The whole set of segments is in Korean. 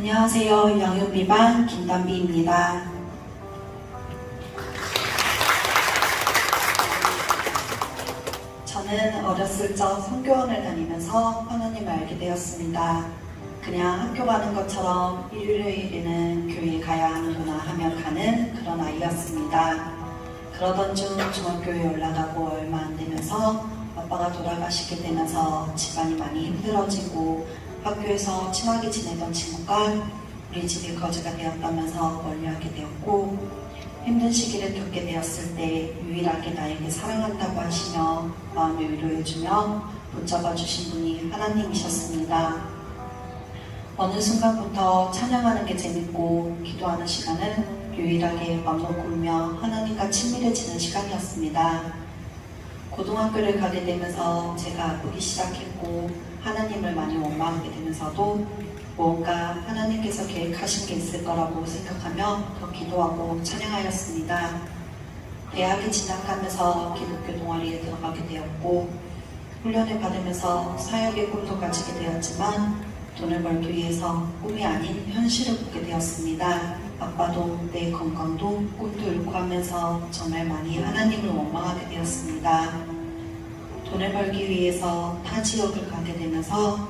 안녕하세요. 영육비반 김단비입니다. 저는 어렸을 적 성교원을 다니면서 하나님을 알게 되었습니다. 그냥 학교 가는 것처럼 일요일에는 교회에 가야 하는구나 하며 가는 그런 아이였습니다. 그러던 중 중학교에 올라가고 얼마 안 되면서 아빠가 돌아가시게 되면서 집안이 많이 힘들어지고 학교에서 친하게 지내던 친구가 우리 집이 거지가 되었다면서 멀리하게 되었고, 힘든 시기를 겪게 되었을 때 유일하게 나에게 사랑한다고 하시며 마음을 위로해주며 붙잡아 주신 분이 하나님이셨습니다. 어느 순간부터 찬양하는 게 재밌고 기도하는 시간은 유일하게 맘 놓고 울며 하나님과 친밀해지는 시간이었습니다. 고등학교를 가게 되면서 제가 아프기 시작했고 하나님을 많이 원망하게 되면서도 뭔가 하나님께서 계획하신 게 있을 거라고 생각하며 더 기도하고 찬양하였습니다. 대학에 진학하면서 기독교 동아리에 들어가게 되었고 훈련을 받으면서 사역의 꿈도 가지게 되었지만 돈을 벌기 위해서 꿈이 아닌 현실을 보게 되었습니다. 아빠도 내 건강도 꿈도 잃고 하면서 정말 많이 하나님을 원망하게 되었습니다. 돈을 벌기 위해서 타 지역을 가게 되면서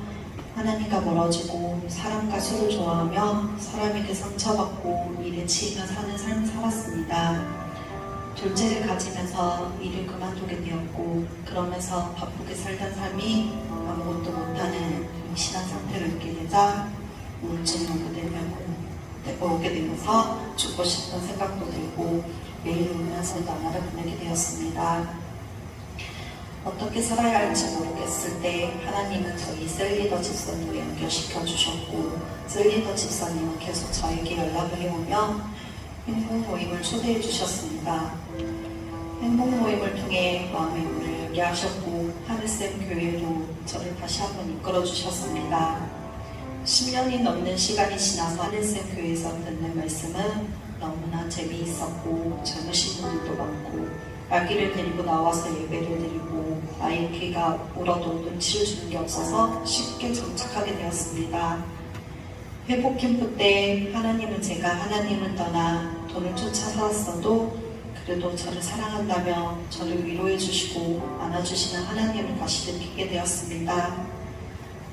하나님과 멀어지고 사람과 술을 좋아하며 사람에게 상처받고 일에 치이며 사는 삶을 살았습니다. 둘째를 가지면서 일을 그만두게 되었고 그러면서 바쁘게 살던 삶이 아무것도 못하는 임신한 상태를 느끼게 되자 우울증이 오게 되면서 죽고 싶은 생각도 들고 매일 울면서 나날을 보내게 되었습니다. 어떻게 살아야 할지 모르겠을 때 하나님은 저희 셀리더 집사님을 연결시켜 주셨고 셀리더 집사님은 계속 저에게 연락을 해오며 행복 모임을 초대해 주셨습니다. 행복 모임을 통해 마음의 문을 열게 하셨고 하늘샘 교회로 저를 다시 한번 이끌어 주셨습니다. 10년이 넘는 시간이 지나서 하늘샘 교회에서 듣는 말씀은 너무나 재미있었고 젊으신 분들도 많고 아기를 데리고 나와서 예배를 드리고 아이 귀가 울어도 눈치를 주는 게 없어서 쉽게 정착하게 되었습니다. 회복 캠프 때 하나님은 제가 하나님을 떠나 돈을 쫓아 살았어도 그래도 저를 사랑한다며 저를 위로해 주시고 안아주시는 하나님을 다시 느끼게 되었습니다.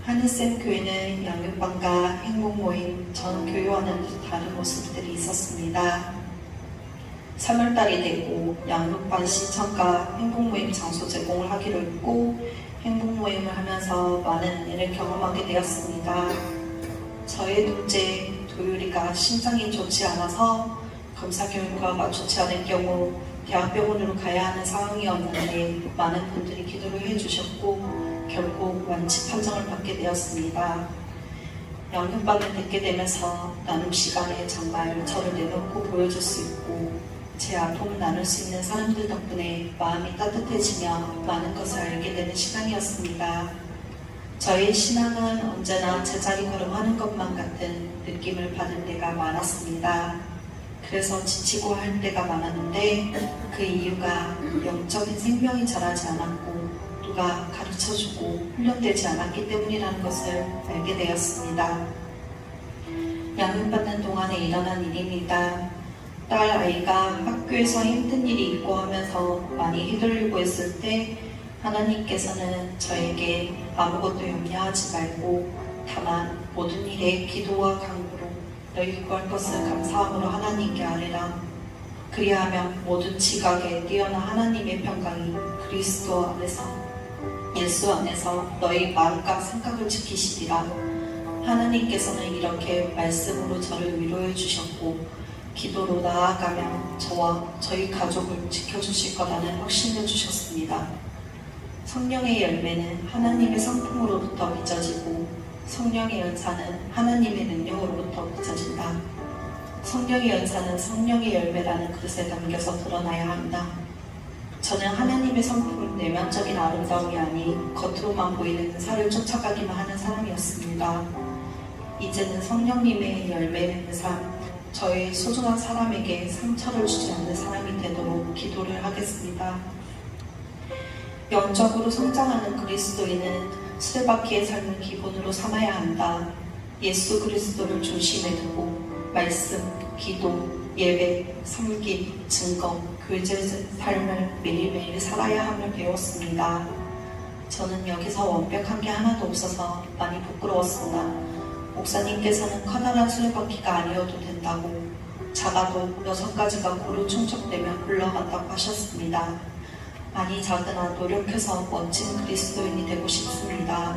하늘샘 교회는 양육반과 행복모임, 전 교회와는 다른 모습들이 있었습니다. 3월달이 되고 양육반 신청과 행복모임 장소 제공을 하기로 했고 행복모임을 하면서 많은 은혜를 경험하게 되었습니다. 저의 둘째 도율이가 심장이 좋지 않아서 검사 결과가 좋지 않은 경우 대학병원으로 가야 하는 상황이었는데 많은 분들이 기도를 해주셨고 결국 완치 판정을 받게 되었습니다. 양육반을 듣게 되면서 나눔 시간에 정말 저를 내놓고 보여줄 수 있고 제 아픔을 나눌 수 있는 사람들 덕분에 마음이 따뜻해지며 많은 것을 알게 되는 시간이었습니다. 저의 신앙은 언제나 제자리 걸음하는 것만 같은 느낌을 받을 때가 많았습니다. 그래서 지치고 할 때가 많았는데 그 이유가 영적인 생명이 자라지 않았고 누가 가르쳐주고 훈련되지 않았기 때문이라는 것을 알게 되었습니다. 양육받는 동안에 일어난 일입니다. 딸 아이가 학교에서 힘든 일이 있고 하면서 많이 휘둘리고 있을 때 하나님께서는 저에게 아무것도 염려하지 말고 다만 모든 일에 기도와 간구로 너희 구할 것을 감사함으로 하나님께 아뢰라. 그리하면 모든 지각에 뛰어난 하나님의 평강이 그리스도 안에서 예수 안에서 너희 마음과 생각을 지키시리라. 하나님께서는 이렇게 말씀으로 저를 위로해 주셨고 기도로 나아가면 저와 저희 가족을 지켜주실 거라는 확신을 주셨습니다. 성령의 열매는 하나님의 성품으로부터 빚어지고 성령의 연사는 하나님의 능력으로부터 빚어진다. 성령의 연사는 성령의 열매라는 그릇에 담겨서 드러나야 한다. 저는 하나님의 성품은 내면적인 아름다움이 아닌 겉으로만 보이는 은사를 쫓아가기만 하는 사람이었습니다. 이제는 성령님의 열매 맺는 삶, 저의 소중한 사람에게 상처를 주지 않는 사람이 되도록 기도를 하겠습니다. 영적으로 성장하는 그리스도인은 수레바퀴의 삶을 기본으로 삼아야 한다. 예수 그리스도를 중심에 두고 말씀, 기도, 예배, 섬김, 증거, 교제 삶을 매일매일 살아야 함을 배웠습니다. 저는 여기서 완벽한 게 하나도 없어서 많이 부끄러웠으나 목사님께서는 커다란 수레바퀴가 아니어도 된다고, 작아도 6가지가 고루 충족되면 굴러간다고 하셨습니다. 많이 작으나 노력해서 멋진 그리스도인이 되고 싶습니다.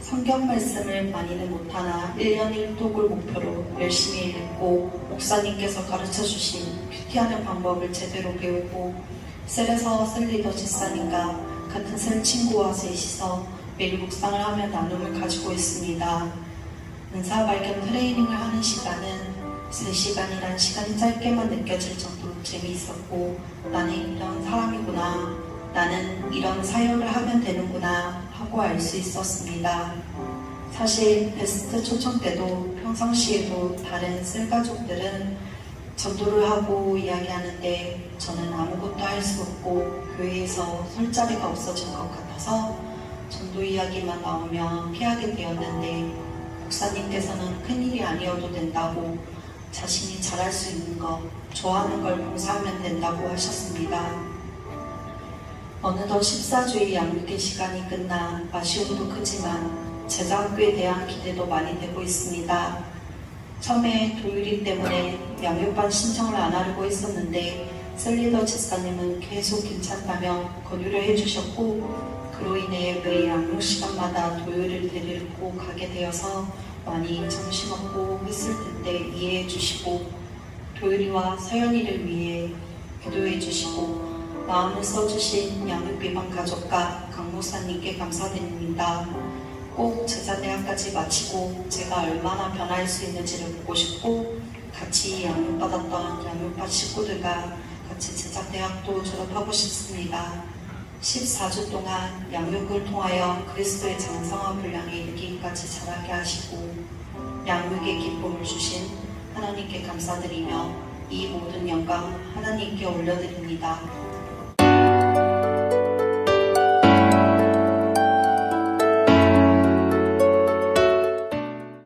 성경 말씀을 많이는 못하나 1년 1독을 목표로 열심히 읽고 목사님께서 가르쳐주신 큐티하는 방법을 제대로 배우고 셀에서 셀리더 집사님과 같은 셀 친구와 셋이서 매일 묵상을 하며 나눔을 가지고 있습니다. 은사 발견 트레이닝을 하는 시간은 3시간이란 시간이 짧게만 느껴질 정도로 재미있었고, 나는 이런 사람이구나, 나는 이런 사역을 하면 되는구나 하고 알 수 있었습니다. 사실 베스트 초청 때도 평상시에도 다른 셀 가족들은 전도를 하고 이야기하는데 저는 아무것도 할 수 없고 교회에서 설 자리가 없어진 것 같아서 전도 이야기만 나오면 피하게 되었는데, 목사님께서는 큰일이 아니어도 된다고, 자신이 잘할 수 있는 것, 좋아하는 걸 봉사하면 된다고 하셨습니다. 어느덧 14주의 양육의 시간이 끝나 아쉬움도 크지만 제자학교에 대한 기대도 많이 되고 있습니다. 처음에 도율이 때문에 양육반 신청을 안 하려고 했었는데 셀리더 집사님은 계속 괜찮다며 권유를 해주셨고, 그로 인해 매일 양육 시간마다 도율을 데리고 가게 되어서 많이 정신없고 했을 텐데 이해해 주시고 도율이와 서연이를 위해 기도해 주시고 마음을 써주신 양육비반 가족과 강목사님께 감사드립니다. 꼭 제자대학까지 마치고 제가 얼마나 변화할 수 있는지를 보고 싶고, 같이 양육받았던 양육반 식구들과 같이 제자대학도 졸업하고 싶습니다. 14주 동안 양육을 통하여 그리스도의 장성한 분량에 이르기까지 자라게 하시고 양육의 기쁨을 주신 하나님께 감사드리며 이 모든 영광 하나님께 올려드립니다.